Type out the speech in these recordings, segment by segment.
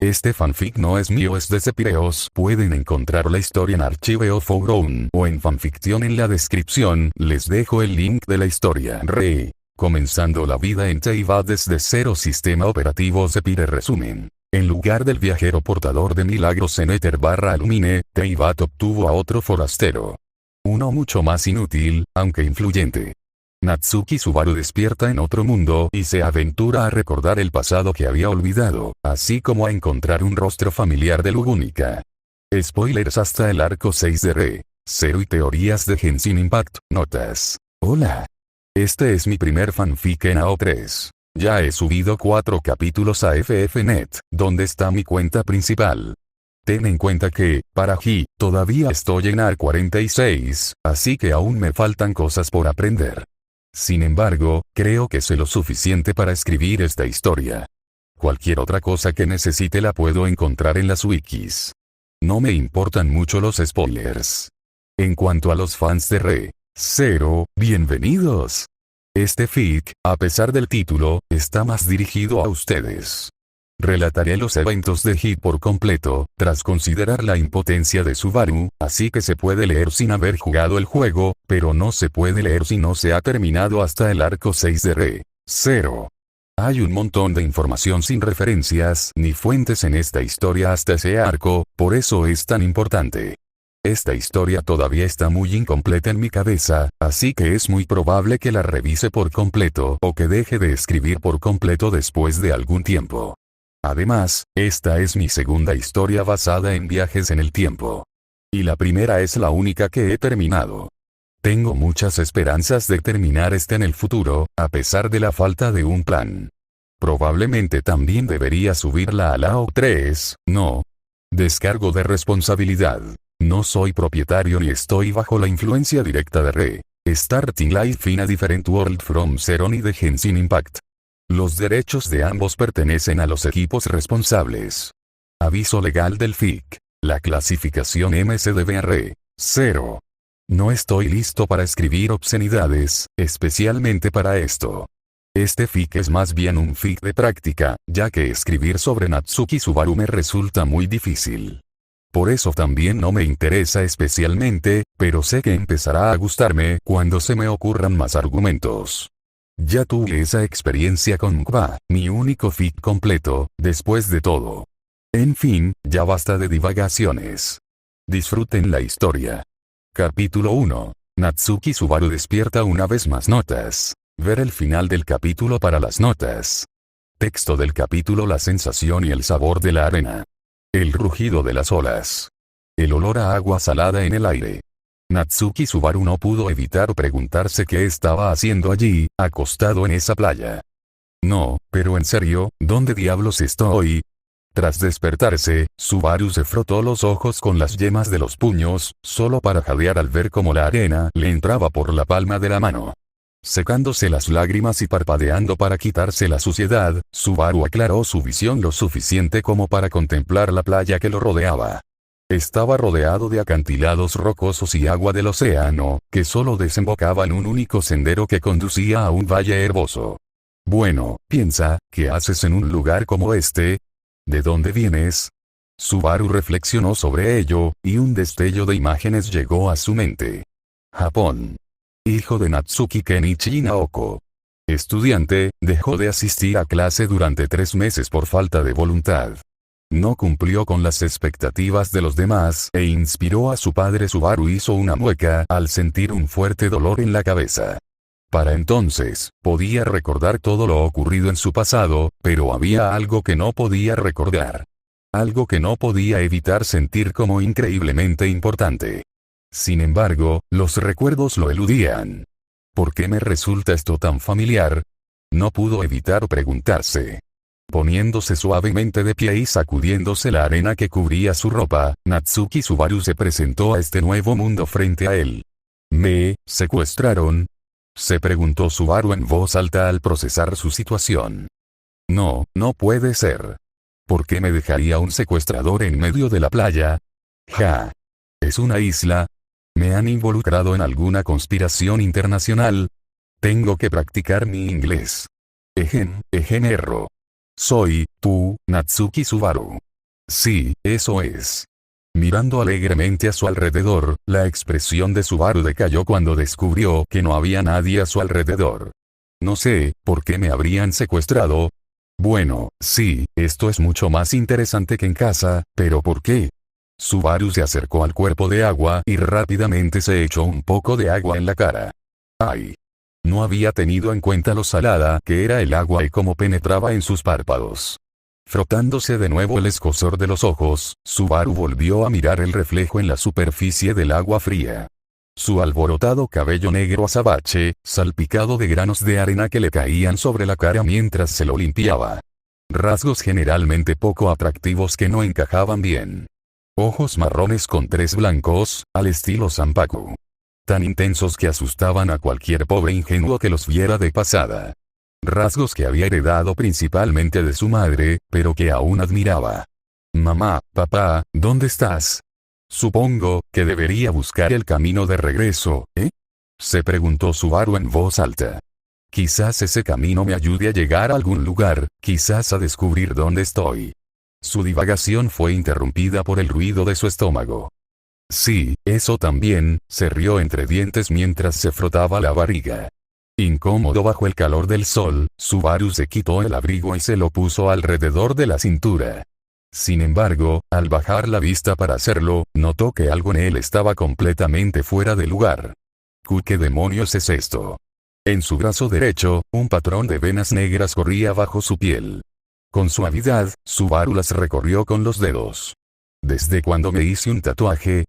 Este fanfic no es mío, es de Sepireos. Pueden encontrar la historia en Archiveo Forum o en fanfiction en la descripción. Les dejo el link de la historia. Comenzando la vida en Teyvat desde cero. Sistema operativo Sepire. Resumen. En lugar del viajero portador de milagros en Éter / Alumine, Teyvat obtuvo a otro forastero. Uno mucho más inútil, aunque influyente. Natsuki Subaru despierta en otro mundo y se aventura a recordar el pasado que había olvidado, así como a encontrar un rostro familiar de Lugunica. Spoilers hasta el arco 6 de Zero y teorías de Genshin Impact. Notas. Hola. Este es mi primer fanfic en AO3. Ya he subido 4 capítulos a FFnet, donde está mi cuenta principal. Ten en cuenta que, para G, todavía estoy en AR 46, así que aún me faltan cosas por aprender. Sin embargo, creo que sé lo suficiente para escribir esta historia. Cualquier otra cosa que necesite la puedo encontrar en las wikis. No me importan mucho los spoilers. En cuanto a los fans de Zero, bienvenidos. Este fic, a pesar del título, está más dirigido a ustedes. Relataré los eventos de Hit por completo, tras considerar la impotencia de Subaru, así que se puede leer sin haber jugado el juego, pero no se puede leer si no se ha terminado hasta el arco 6 de Zero. Hay un montón de información sin referencias ni fuentes en esta historia hasta ese arco, por eso es tan importante. Esta historia todavía está muy incompleta en mi cabeza, así que es muy probable que la revise por completo o que deje de escribir por completo después de algún tiempo. Además, esta es mi segunda historia basada en viajes en el tiempo. Y la primera es la única que he terminado. Tengo muchas esperanzas de terminar esta en el futuro, a pesar de la falta de un plan. Probablemente también debería subirla a la AO3, ¿no? Descargo de responsabilidad. No soy propietario ni estoy bajo la influencia directa de Starting Life in a Different World from Zero ni de Genshin Impact. Los derechos de ambos pertenecen a los equipos responsables. Aviso legal del FIC. La clasificación MSDB Zero. No estoy listo para escribir obscenidades, especialmente para esto. Este fic es más bien un fic de práctica, ya que escribir sobre Natsuki Subaru me resulta muy difícil. Por eso también no me interesa especialmente, pero sé que empezará a gustarme cuando se me ocurran más argumentos. Ya tuve esa experiencia con Kwa, mi único fic completo, después de todo. En fin, ya basta de divagaciones. Disfruten la historia. Capítulo 1. Natsuki Subaru despierta una vez más. Notas. Ver el final del capítulo para las notas. Texto del capítulo: la sensación y el sabor de la arena. El rugido de las olas. El olor a agua salada en el aire. Natsuki Subaru no pudo evitar preguntarse qué estaba haciendo allí, acostado en esa playa. No, pero en serio, ¿dónde diablos estoy? Tras despertarse, Subaru se frotó los ojos con las yemas de los puños, solo para jadear al ver cómo la arena le entraba por la palma de la mano. Secándose las lágrimas y parpadeando para quitarse la suciedad, Subaru aclaró su visión lo suficiente como para contemplar la playa que lo rodeaba. Estaba rodeado de acantilados rocosos y agua del océano, que solo desembocaba en un único sendero que conducía a un valle herboso. Bueno, piensa, ¿qué haces en un lugar como este? ¿De dónde vienes? Subaru reflexionó sobre ello, y un destello de imágenes llegó a su mente. Japón. Hijo de Natsuki Kenichi Naoko. Estudiante, dejó de asistir a clase durante 3 meses por falta de voluntad. No cumplió con las expectativas de los demás e inspiró a su padre. Subaru hizo una mueca al sentir un fuerte dolor en la cabeza. Para entonces, podía recordar todo lo ocurrido en su pasado, pero había algo que no podía recordar. Algo que no podía evitar sentir como increíblemente importante. Sin embargo, los recuerdos lo eludían. ¿Por qué me resulta esto tan familiar? No pudo evitar preguntarse. Poniéndose suavemente de pie y sacudiéndose la arena que cubría su ropa, Natsuki Subaru se presentó a este nuevo mundo frente a él. ¿Me secuestraron? Se preguntó Subaru en voz alta al procesar su situación. No, no puede ser. ¿Por qué me dejaría un secuestrador en medio de la playa? Ja. ¿Es una isla? ¿Me han involucrado en alguna conspiración internacional? Tengo que practicar mi inglés. Erro. Soy, tú, Natsuki Subaru. Sí, eso es. Mirando alegremente a su alrededor, la expresión de Subaru decayó cuando descubrió que no había nadie a su alrededor. No sé, ¿por qué me habrían secuestrado? Bueno, sí, esto es mucho más interesante que en casa, pero ¿por qué? Subaru se acercó al cuerpo de agua y rápidamente se echó un poco de agua en la cara. ¡Ay! No había tenido en cuenta lo salada que era el agua y cómo penetraba en sus párpados. Frotándose de nuevo el escozor de los ojos, Subaru volvió a mirar el reflejo en la superficie del agua fría. Su alborotado cabello negro azabache, salpicado de granos de arena que le caían sobre la cara mientras se lo limpiaba. Rasgos generalmente poco atractivos que no encajaban bien. Ojos marrones con tres blancos, al estilo Zanpaku. Tan intensos que asustaban a cualquier pobre ingenuo que los viera de pasada. Rasgos que había heredado principalmente de su madre, pero que aún admiraba. Mamá, papá, ¿dónde estás? Supongo que debería buscar el camino de regreso, ¿eh? Se preguntó Subaru en voz alta. Quizás ese camino me ayude a llegar a algún lugar, quizás a descubrir dónde estoy. Su divagación fue interrumpida por el ruido de su estómago. Sí, eso también, se rió entre dientes mientras se frotaba la barriga. Incómodo bajo el calor del sol, Subaru se quitó el abrigo y se lo puso alrededor de la cintura. Sin embargo, al bajar la vista para hacerlo, notó que algo en él estaba completamente fuera de lugar. ¿Qué demonios es esto? En su brazo derecho, un patrón de venas negras corría bajo su piel. Con suavidad, Subaru las recorrió con los dedos. ¿Desde cuándo me hice un tatuaje?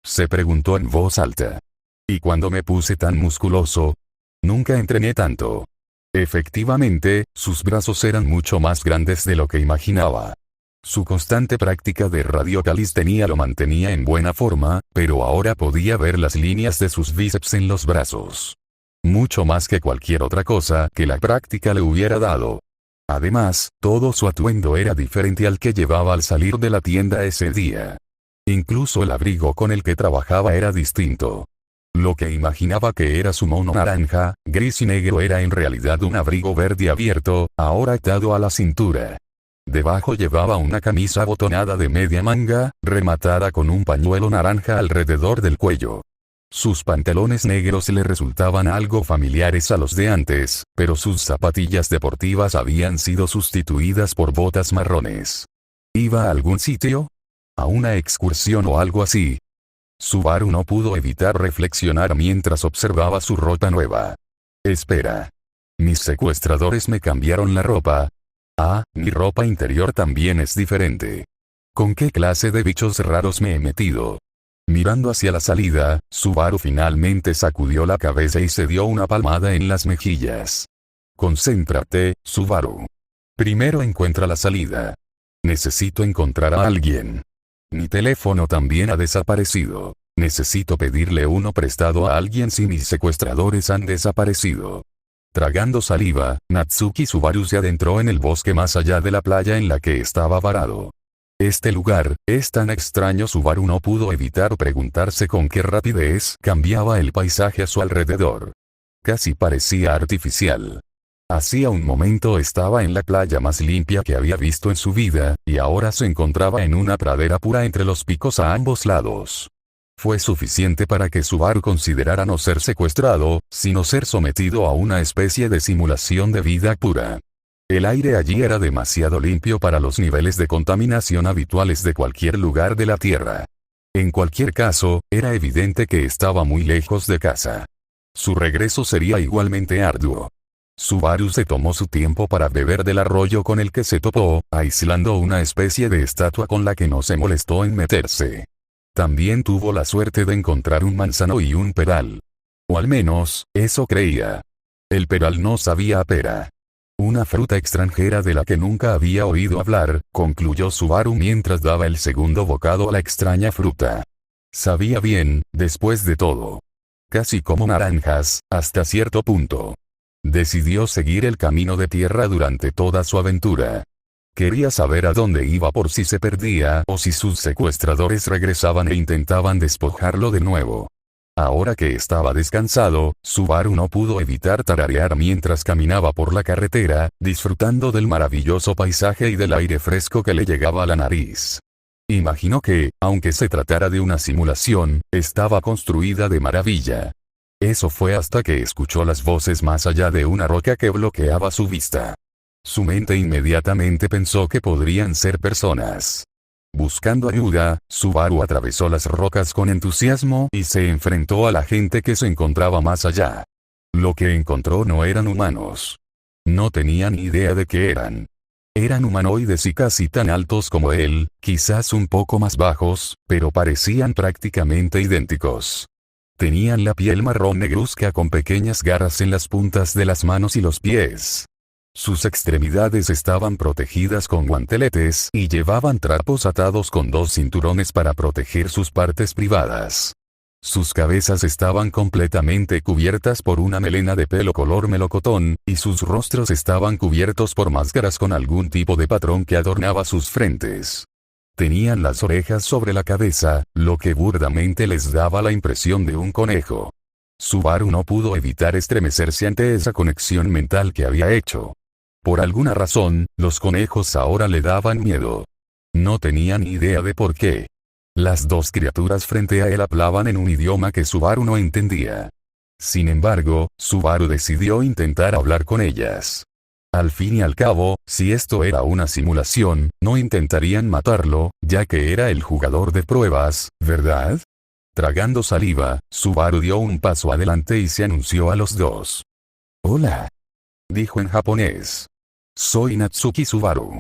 Se preguntó en voz alta. ¿Y cuándo me puse tan musculoso? Nunca entrené tanto. Efectivamente, sus brazos eran mucho más grandes de lo que imaginaba. Su constante práctica de radiocalistenia lo mantenía en buena forma, pero ahora podía ver las líneas de sus bíceps en los brazos. Mucho más que cualquier otra cosa que la práctica le hubiera dado. Además, todo su atuendo era diferente al que llevaba al salir de la tienda ese día. Incluso el abrigo con el que trabajaba era distinto. Lo que imaginaba que era su mono naranja, gris y negro era en realidad un abrigo verde abierto, ahora atado a la cintura. Debajo llevaba una camisa abotonada de media manga, rematada con un pañuelo naranja alrededor del cuello. Sus pantalones negros le resultaban algo familiares a los de antes, pero sus zapatillas deportivas habían sido sustituidas por botas marrones. ¿Iba a algún sitio? ¿A una excursión o algo así? Subaru no pudo evitar reflexionar mientras observaba su ropa nueva. Espera. Mis secuestradores me cambiaron la ropa. Ah, mi ropa interior también es diferente. ¿Con qué clase de bichos raros me he metido? Mirando hacia la salida, Subaru finalmente sacudió la cabeza y se dio una palmada en las mejillas. Concéntrate, Subaru. Primero encuentra la salida. Necesito encontrar a alguien. Mi teléfono también ha desaparecido. Necesito pedirle uno prestado a alguien si mis secuestradores han desaparecido. Tragando saliva, Natsuki Subaru se adentró en el bosque más allá de la playa en la que estaba varado. Este lugar, es tan extraño. Subaru no pudo evitar preguntarse con qué rapidez cambiaba el paisaje a su alrededor. Casi parecía artificial. Hacía un momento estaba en la playa más limpia que había visto en su vida, y ahora se encontraba en una pradera pura entre los picos a ambos lados. Fue suficiente para que Subaru considerara no ser secuestrado, sino ser sometido a una especie de simulación de vida pura. El aire allí era demasiado limpio para los niveles de contaminación habituales de cualquier lugar de la Tierra. En cualquier caso, era evidente que estaba muy lejos de casa. Su regreso sería igualmente arduo. Subaru se tomó su tiempo para beber del arroyo con el que se topó, aislando una especie de estatua con la que no se molestó en meterse. También tuvo la suerte de encontrar un manzano y un peral. O al menos, eso creía. El peral no sabía a pera. Una fruta extranjera de la que nunca había oído hablar, concluyó Subaru mientras daba el segundo bocado a la extraña fruta. Sabía bien, después de todo. Casi como naranjas, hasta cierto punto. Decidió seguir el camino de tierra durante toda su aventura. Quería saber a dónde iba por si se perdía o si sus secuestradores regresaban e intentaban despojarlo de nuevo. Ahora que estaba descansado, Subaru no pudo evitar tararear mientras caminaba por la carretera, disfrutando del maravilloso paisaje y del aire fresco que le llegaba a la nariz. Imaginó que, aunque se tratara de una simulación, estaba construida de maravilla. Eso fue hasta que escuchó las voces más allá de una roca que bloqueaba su vista. Su mente inmediatamente pensó que podrían ser personas. Buscando ayuda, Subaru atravesó las rocas con entusiasmo y se enfrentó a la gente que se encontraba más allá. Lo que encontró no eran humanos. No tenían idea de qué eran. Eran humanoides y casi tan altos como él, quizás un poco más bajos, pero parecían prácticamente idénticos. Tenían la piel marrón negruzca con pequeñas garras en las puntas de las manos y los pies. Sus extremidades estaban protegidas con guanteletes y llevaban trapos atados con 2 cinturones para proteger sus partes privadas. Sus cabezas estaban completamente cubiertas por una melena de pelo color melocotón, y sus rostros estaban cubiertos por máscaras con algún tipo de patrón que adornaba sus frentes. Tenían las orejas sobre la cabeza, lo que burdamente les daba la impresión de un conejo. Subaru no pudo evitar estremecerse ante esa conexión mental que había hecho. Por alguna razón, los conejos ahora le daban miedo. No tenían idea de por qué. Las 2 criaturas frente a él hablaban en un idioma que Subaru no entendía. Sin embargo, Subaru decidió intentar hablar con ellas. Al fin y al cabo, si esto era una simulación, no intentarían matarlo, ya que era el jugador de pruebas, ¿verdad? Tragando saliva, Subaru dio un paso adelante y se anunció a los 2. «Hola», dijo en japonés. «Soy Natsuki Subaru.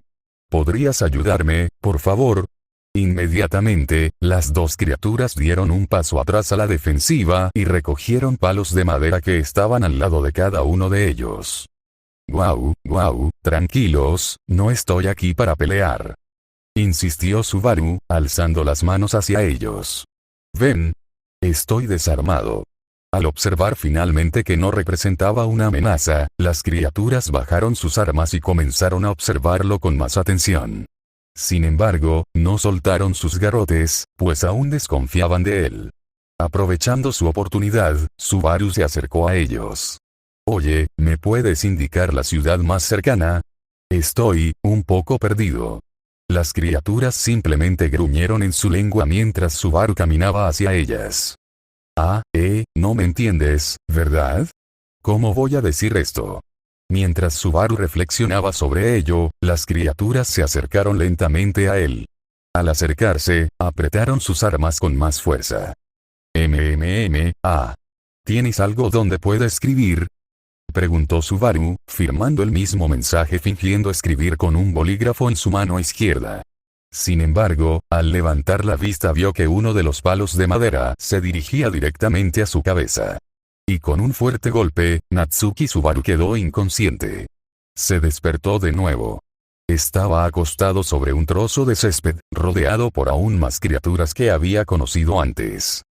¿Podrías ayudarme, por favor?» Inmediatamente, las 2 criaturas dieron un paso atrás a la defensiva y recogieron palos de madera que estaban al lado de cada uno de ellos. «Guau, tranquilos, no estoy aquí para pelear», insistió Subaru, alzando las manos hacia ellos. «Ven. Estoy desarmado». Al observar finalmente que no representaba una amenaza, las criaturas bajaron sus armas y comenzaron a observarlo con más atención. Sin embargo, no soltaron sus garrotes, pues aún desconfiaban de él. Aprovechando su oportunidad, Subaru se acercó a ellos. «Oye, ¿me puedes indicar la ciudad más cercana? Estoy un poco perdido». Las criaturas simplemente gruñeron en su lengua mientras Subaru caminaba hacia ellas. No me entiendes, ¿verdad? ¿Cómo voy a decir esto? Mientras Subaru reflexionaba sobre ello, las criaturas se acercaron lentamente a él. Al acercarse, apretaron sus armas con más fuerza. ¿Tienes algo donde pueda escribir?», preguntó Subaru, firmando el mismo mensaje fingiendo escribir con un bolígrafo en su mano izquierda. Sin embargo, al levantar la vista vio que uno de los palos de madera se dirigía directamente a su cabeza. Y con un fuerte golpe, Natsuki Subaru quedó inconsciente. Se despertó de nuevo. Estaba acostado sobre un trozo de césped, rodeado por aún más criaturas que había conocido antes.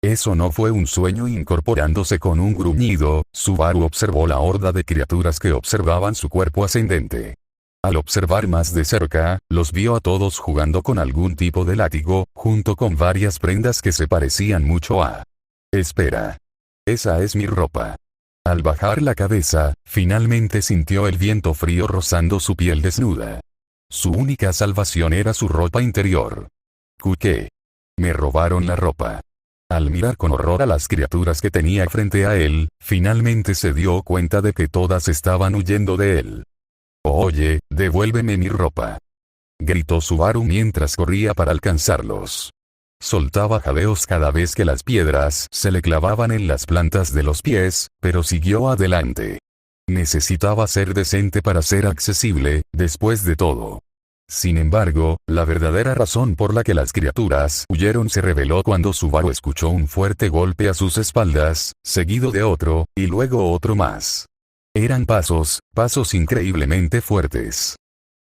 Eso no fue un sueño. Incorporándose con un gruñido, Subaru observó la horda de criaturas que observaban su cuerpo ascendente. Al observar más de cerca, los vio a todos jugando con algún tipo de látigo, junto con varias prendas que se parecían mucho a... «Espera. Esa es mi ropa». Al bajar la cabeza, finalmente sintió el viento frío rozando su piel desnuda. Su única salvación era su ropa interior. «¿Qué? Me robaron la ropa». Al mirar con horror a las criaturas que tenía frente a él, finalmente se dio cuenta de que todas estaban huyendo de él. «Oye, devuélveme mi ropa», gritó Subaru mientras corría para alcanzarlos. Soltaba jadeos cada vez que las piedras se le clavaban en las plantas de los pies, pero siguió adelante. Necesitaba ser decente para ser accesible, después de todo. Sin embargo, la verdadera razón por la que las criaturas huyeron se reveló cuando Subaru escuchó un fuerte golpe a sus espaldas, seguido de otro, y luego otro más. Eran pasos increíblemente fuertes.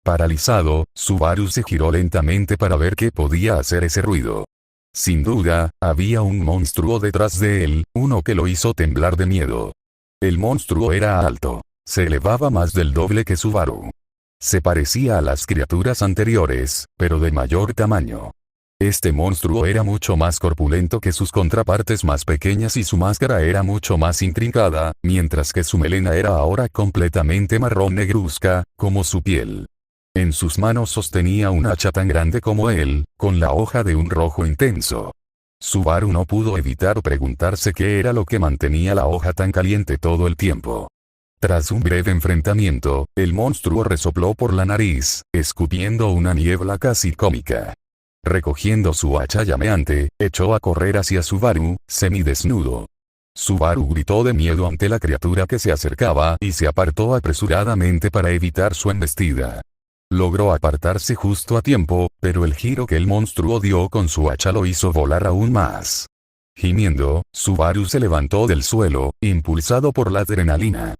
Paralizado, Subaru se giró lentamente para ver qué podía hacer ese ruido. Sin duda, había un monstruo detrás de él, uno que lo hizo temblar de miedo. El monstruo era alto. Se elevaba más del doble que Subaru. Se parecía a las criaturas anteriores, pero de mayor tamaño. Este monstruo era mucho más corpulento que sus contrapartes más pequeñas y su máscara era mucho más intrincada, mientras que su melena era ahora completamente marrón negruzca, como su piel. En sus manos sostenía un hacha tan grande como él, con la hoja de un rojo intenso. Subaru no pudo evitar preguntarse qué era lo que mantenía la hoja tan caliente todo el tiempo. Tras un breve enfrentamiento, el monstruo resopló por la nariz, escupiendo una niebla casi cómica. Recogiendo su hacha llameante, echó a correr hacia Subaru, semidesnudo. Subaru gritó de miedo ante la criatura que se acercaba y se apartó apresuradamente para evitar su embestida. Logró apartarse justo a tiempo, pero el giro que el monstruo dio con su hacha lo hizo volar aún más. Gimiendo, Subaru se levantó del suelo, impulsado por la adrenalina.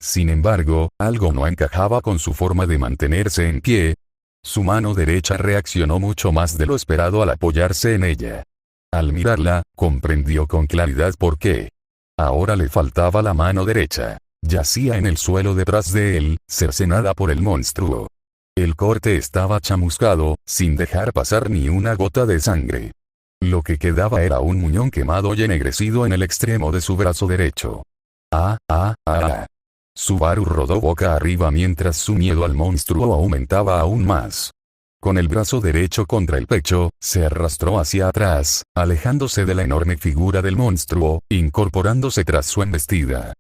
Sin embargo, algo no encajaba con su forma de mantenerse en pie. Su mano derecha reaccionó mucho más de lo esperado al apoyarse en ella. Al mirarla, comprendió con claridad por qué. Ahora le faltaba la mano derecha. Yacía en el suelo detrás de él, cercenada por el monstruo. El corte estaba chamuscado, sin dejar pasar ni una gota de sangre. Lo que quedaba era un muñón quemado y ennegrecido en el extremo de su brazo derecho. Subaru rodó boca arriba mientras su miedo al monstruo aumentaba aún más. Con el brazo derecho contra el pecho, se arrastró hacia atrás, alejándose de la enorme figura del monstruo, incorporándose tras su embestida.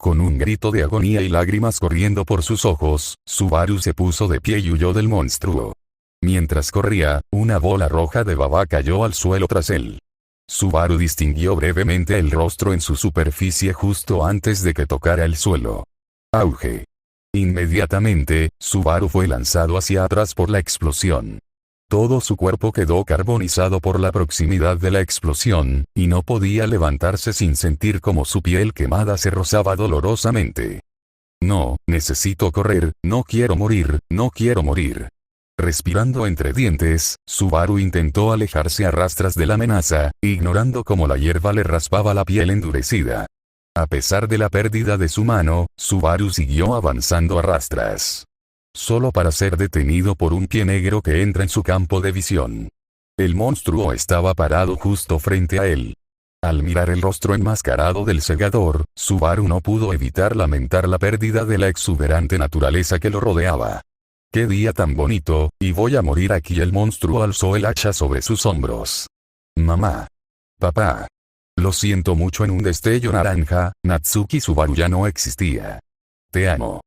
Con un grito de agonía y lágrimas corriendo por sus ojos, Subaru se puso de pie y huyó del monstruo. Mientras corría, una bola roja de baba cayó al suelo tras él. Subaru distinguió brevemente el rostro en su superficie justo antes de que tocara el suelo. Auge. Inmediatamente, Subaru fue lanzado hacia atrás por la explosión. Todo su cuerpo quedó carbonizado por la proximidad de la explosión, y no podía levantarse sin sentir como su piel quemada se rozaba dolorosamente. No, necesito correr, no quiero morir, no quiero morir. Respirando entre dientes, Subaru intentó alejarse a rastras de la amenaza, ignorando cómo la hierba le raspaba la piel endurecida. A pesar de la pérdida de su mano, Subaru siguió avanzando a rastras. Solo para ser detenido por un pie negro que entra en su campo de visión. El monstruo estaba parado justo frente a él. Al mirar el rostro enmascarado del segador, Subaru no pudo evitar lamentar la pérdida de la exuberante naturaleza que lo rodeaba. ¡Qué día tan bonito, y voy a morir aquí! El monstruo alzó el hacha sobre sus hombros. Mamá. Papá. Lo siento mucho. En un destello naranja, Natsuki Subaru ya no existía. Te amo.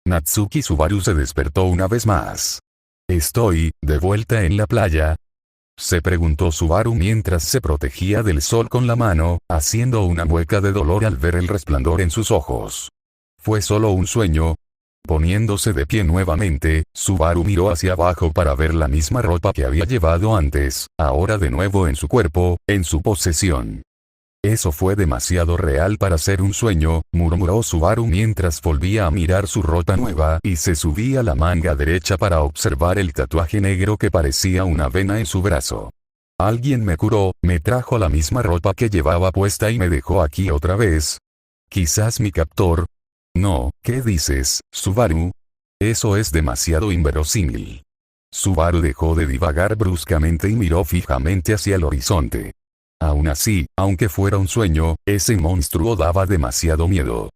Natsuki Subaru se despertó una vez más. ¿Estoy, de vuelta en la playa? Se preguntó Subaru mientras se protegía del sol con la mano, haciendo una mueca de dolor al ver el resplandor en sus ojos. ¿Fue solo un sueño? Poniéndose de pie nuevamente, Subaru miró hacia abajo para ver la misma ropa que había llevado antes, ahora de nuevo en su cuerpo, en su posesión. Eso fue demasiado real para ser un sueño, murmuró Subaru mientras volvía a mirar su ropa nueva y se subía la manga derecha para observar el tatuaje negro que parecía una vena en su brazo. Alguien me curó, me trajo la misma ropa que llevaba puesta y me dejó aquí otra vez. Quizás mi captor. No, ¿qué dices, Subaru? Eso es demasiado inverosímil. Subaru dejó de divagar bruscamente y miró fijamente hacia el horizonte. Aún así, aunque fuera un sueño, ese monstruo daba demasiado miedo.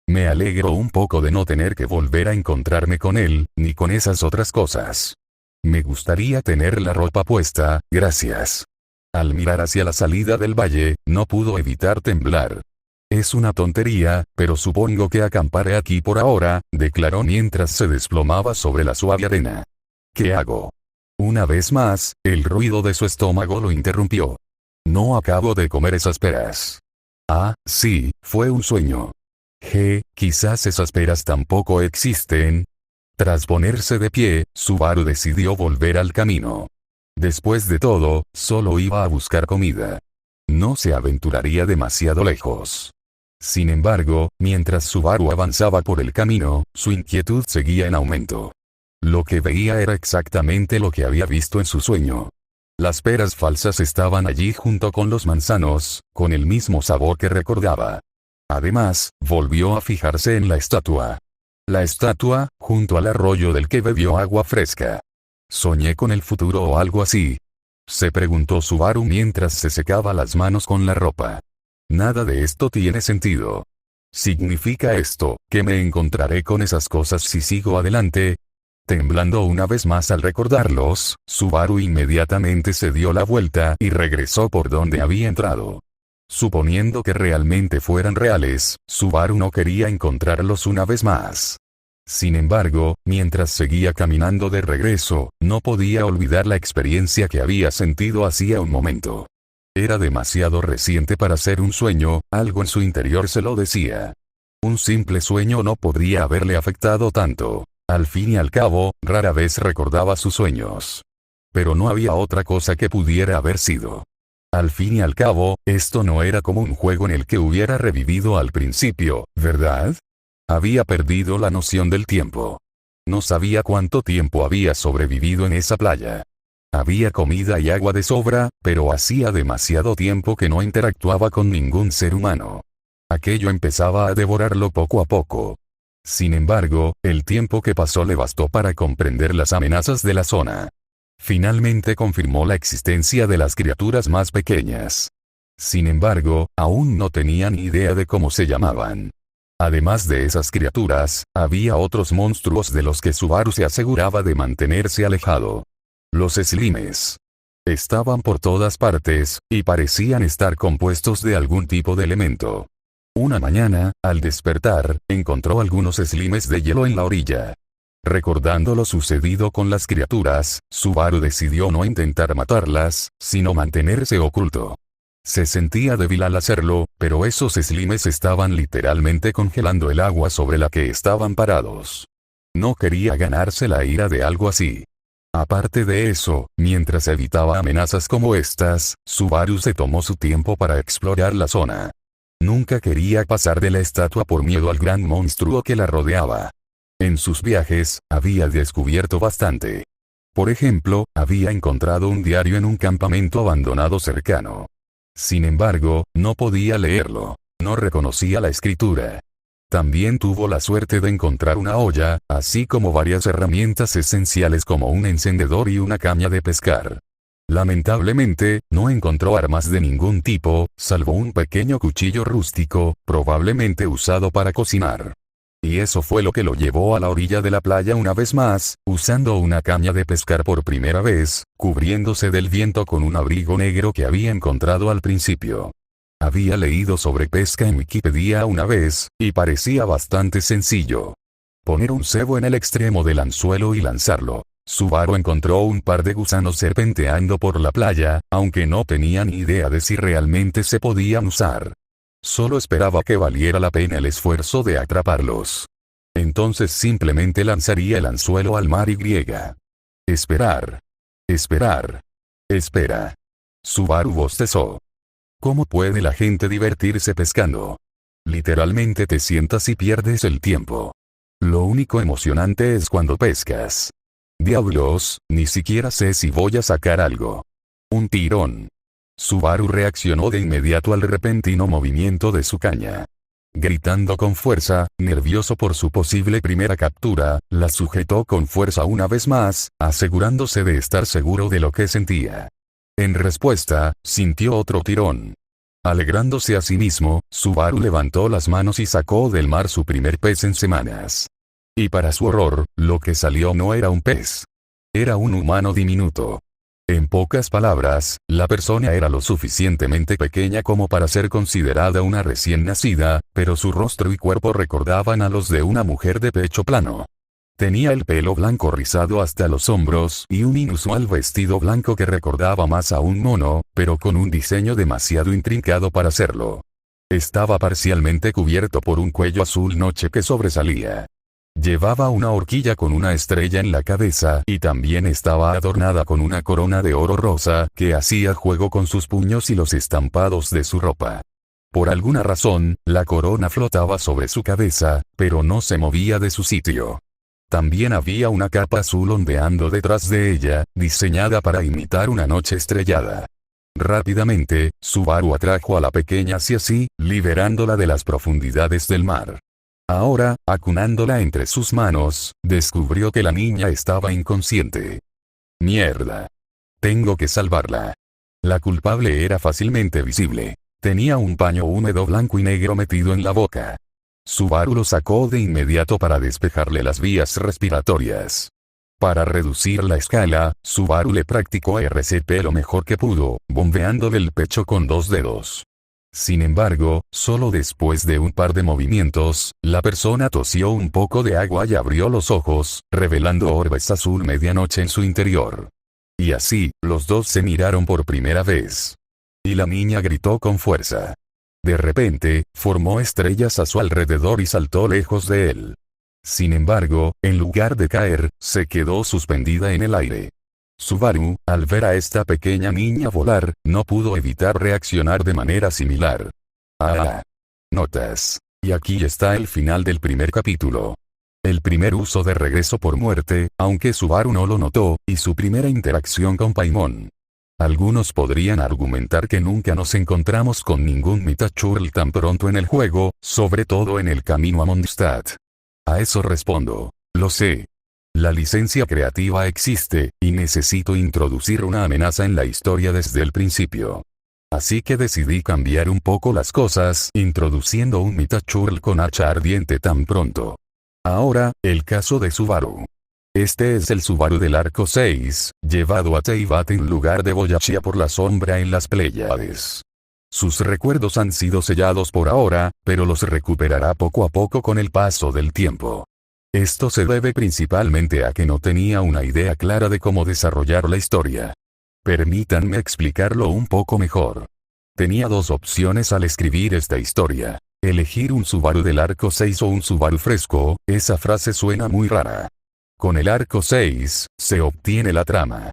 Me alegro un poco de no tener que volver a encontrarme con él, ni con esas otras cosas. Me gustaría tener la ropa puesta, gracias. Al mirar hacia la salida del valle, no pudo evitar temblar. Es una tontería, pero supongo que acamparé aquí por ahora, declaró mientras se desplomaba sobre la suave arena. ¿Qué hago? Una vez más, el ruido de su estómago lo interrumpió. No acabo de comer esas peras. Ah, sí, fue un sueño. Quizás esas peras tampoco existen. Tras ponerse de pie, Subaru decidió volver al camino. Después de todo, solo iba a buscar comida. No se aventuraría demasiado lejos. Sin embargo, mientras Subaru avanzaba por el camino, su inquietud seguía en aumento. Lo que veía era exactamente lo que había visto en su sueño. Las peras falsas estaban allí junto con los manzanos, con el mismo sabor que recordaba. Además, volvió a fijarse en la estatua. La estatua, junto al arroyo del que bebió agua fresca. ¿Soñé con el futuro o algo así? Se preguntó Subaru mientras se secaba las manos con la ropa. Nada de esto tiene sentido. ¿Significa esto, que me encontraré con esas cosas si sigo adelante? Temblando una vez más al recordarlos, Subaru inmediatamente se dio la vuelta y regresó por donde había entrado. Suponiendo que realmente fueran reales, Subaru no quería encontrarlos una vez más. Sin embargo, mientras seguía caminando de regreso, no podía olvidar la experiencia que había sentido hacía un momento. Era demasiado reciente para ser un sueño, algo en su interior se lo decía. Un simple sueño no podría haberle afectado tanto. Al fin y al cabo, rara vez recordaba sus sueños. Pero no había otra cosa que pudiera haber sido. Al fin y al cabo, esto no era como un juego en el que hubiera revivido al principio, ¿verdad? Había perdido la noción del tiempo. No sabía cuánto tiempo había sobrevivido en esa playa. Había comida y agua de sobra, pero hacía demasiado tiempo que no interactuaba con ningún ser humano. Aquello empezaba a devorarlo poco a poco. Sin embargo, el tiempo que pasó le bastó para comprender las amenazas de la zona. Finalmente confirmó la existencia de las criaturas más pequeñas. Sin embargo, aún no tenía ni idea de cómo se llamaban. Además de esas criaturas, había otros monstruos de los que Subaru se aseguraba de mantenerse alejado. Los slimes. Estaban por todas partes, y parecían estar compuestos de algún tipo de elemento. Una mañana, al despertar, encontró algunos slimes de hielo en la orilla. Recordando lo sucedido con las criaturas, Subaru decidió no intentar matarlas, sino mantenerse oculto. Se sentía débil al hacerlo, pero esos slimes estaban literalmente congelando el agua sobre la que estaban parados. No quería ganarse la ira de algo así. Aparte de eso, mientras evitaba amenazas como estas, Subaru se tomó su tiempo para explorar la zona. Nunca quería pasar de la estatua por miedo al gran monstruo que la rodeaba. En sus viajes, había descubierto bastante. Por ejemplo, había encontrado un diario en un campamento abandonado cercano. Sin embargo, no podía leerlo. No reconocía la escritura. También tuvo la suerte de encontrar una olla, así como varias herramientas esenciales como un encendedor y una caña de pescar. Lamentablemente, no encontró armas de ningún tipo, salvo un pequeño cuchillo rústico, probablemente usado para cocinar. Y eso fue lo que lo llevó a la orilla de la playa una vez más, usando una caña de pescar por primera vez, cubriéndose del viento con un abrigo negro que había encontrado al principio. Había leído sobre pesca en Wikipedia una vez, y parecía bastante sencillo. Poner un cebo en el extremo del anzuelo y lanzarlo. Subaru encontró un par de gusanos serpenteando por la playa, aunque no tenía ni idea de si realmente se podían usar. Solo esperaba que valiera la pena el esfuerzo de atraparlos. Entonces simplemente lanzaría el anzuelo al mar y griega. Esperar. Esperar. Espera. Subaru bostezó. ¿Cómo puede la gente divertirse pescando? Literalmente te sientas y pierdes el tiempo. Lo único emocionante es cuando pescas. Diablos, ni siquiera sé si voy a sacar algo. Un tirón. Subaru reaccionó de inmediato al repentino movimiento de su caña. Gritando con fuerza, nervioso por su posible primera captura, la sujetó con fuerza una vez más, asegurándose de estar seguro de lo que sentía. En respuesta, sintió otro tirón. Alegrándose a sí mismo, Subaru levantó las manos y sacó del mar su primer pez en semanas. Y para su horror, lo que salió no era un pez. Era un humano diminuto. En pocas palabras, la persona era lo suficientemente pequeña como para ser considerada una recién nacida, pero su rostro y cuerpo recordaban a los de una mujer de pecho plano. Tenía el pelo blanco rizado hasta los hombros y un inusual vestido blanco que recordaba más a un mono, pero con un diseño demasiado intrincado para serlo. Estaba parcialmente cubierto por un cuello azul noche que sobresalía. Llevaba una horquilla con una estrella en la cabeza y también estaba adornada con una corona de oro rosa que hacía juego con sus puños y los estampados de su ropa. Por alguna razón, la corona flotaba sobre su cabeza, pero no se movía de su sitio. También había una capa azul ondeando detrás de ella, diseñada para imitar una noche estrellada. Rápidamente, Subaru atrajo a la pequeña hacia sí, liberándola de las profundidades del mar. Ahora, acunándola entre sus manos, descubrió que la niña estaba inconsciente. Mierda. Tengo que salvarla. La culpable era fácilmente visible. Tenía un paño húmedo blanco y negro metido en la boca. Subaru lo sacó de inmediato para despejarle las vías respiratorias. Para reducir la escala, Subaru le practicó RCP lo mejor que pudo, bombeándole el pecho con 2 dedos. Sin embargo, solo después de un par de movimientos, la persona tosió un poco de agua y abrió los ojos, revelando orbes azul medianoche en su interior. Y así, los dos se miraron por primera vez. Y la niña gritó con fuerza. De repente, formó estrellas a su alrededor y saltó lejos de él. Sin embargo, en lugar de caer, se quedó suspendida en el aire. Subaru, al ver a esta pequeña niña volar, no pudo evitar reaccionar de manera similar. Notas. Y aquí está el final del primer capítulo. El primer uso de regreso por muerte, aunque Subaru no lo notó, y su primera interacción con Paimon. Algunos podrían argumentar que nunca nos encontramos con ningún Mitachurl tan pronto en el juego, sobre todo en el camino a Mondstadt. A eso respondo, lo sé. La licencia creativa existe, y necesito introducir una amenaza en la historia desde el principio. Así que decidí cambiar un poco las cosas, introduciendo un Mitachurl con hacha ardiente tan pronto. Ahora, el caso de Subaru. Este es el Subaru del arco 6, llevado a Teyvat en lugar de Boyachia por la sombra en las Pléyades. Sus recuerdos han sido sellados por ahora, pero los recuperará poco a poco con el paso del tiempo. Esto se debe principalmente a que no tenía una idea clara de cómo desarrollar la historia. Permítanme explicarlo un poco mejor. Tenía 2 opciones al escribir esta historia. Elegir un Subaru del arco 6 o un Subaru fresco, esa frase suena muy rara. Con el arco 6, se obtiene la trama.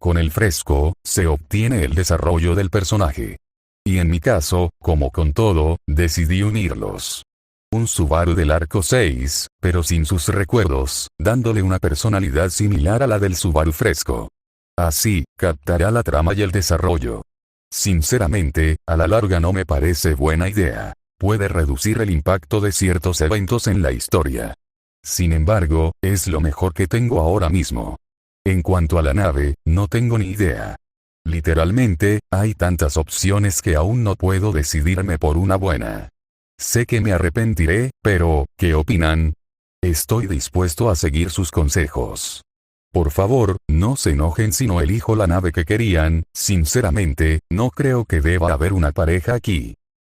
Con el fresco, se obtiene el desarrollo del personaje. Y en mi caso, como con todo, decidí unirlos. Un Subaru del arco 6, pero sin sus recuerdos, dándole una personalidad similar a la del Subaru fresco. Así, captará la trama y el desarrollo. Sinceramente, a la larga no me parece buena idea. Puede reducir el impacto de ciertos eventos en la historia. Sin embargo, es lo mejor que tengo ahora mismo. En cuanto a la nave, no tengo ni idea. Literalmente, hay tantas opciones que aún no puedo decidirme por una buena. Sé que me arrepentiré, pero, ¿qué opinan? Estoy dispuesto a seguir sus consejos. Por favor, no se enojen si no elijo la nave que querían, sinceramente, no creo que deba haber una pareja aquí.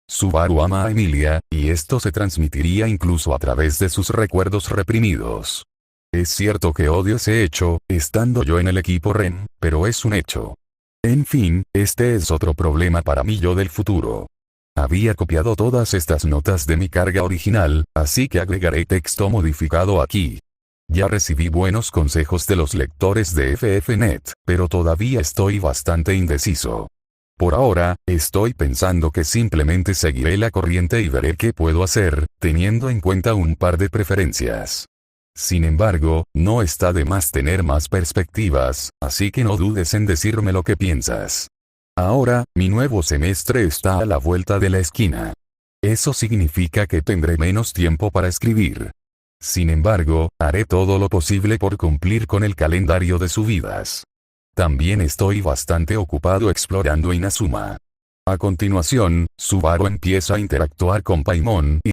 Subaru ama a Emilia, y esto se transmitiría incluso a través de sus recuerdos reprimidos. Es cierto que odio ese hecho, estando yo en el equipo REM, pero es un hecho. En fin, este es otro problema para mí yo del futuro. Había copiado todas estas notas de mi carga original, así que agregaré texto modificado aquí. Ya recibí buenos consejos de los lectores de FFnet, pero todavía estoy bastante indeciso. Por ahora, estoy pensando que simplemente seguiré la corriente y veré qué puedo hacer, teniendo en cuenta un par de preferencias. Sin embargo, no está de más tener más perspectivas, así que no dudes en decirme lo que piensas. Ahora, mi nuevo semestre está a la vuelta de la esquina. Eso significa que tendré menos tiempo para escribir. Sin embargo, haré todo lo posible por cumplir con el calendario de subidas. También estoy bastante ocupado explorando Inazuma. A continuación, Subaru empieza a interactuar con Paimon, y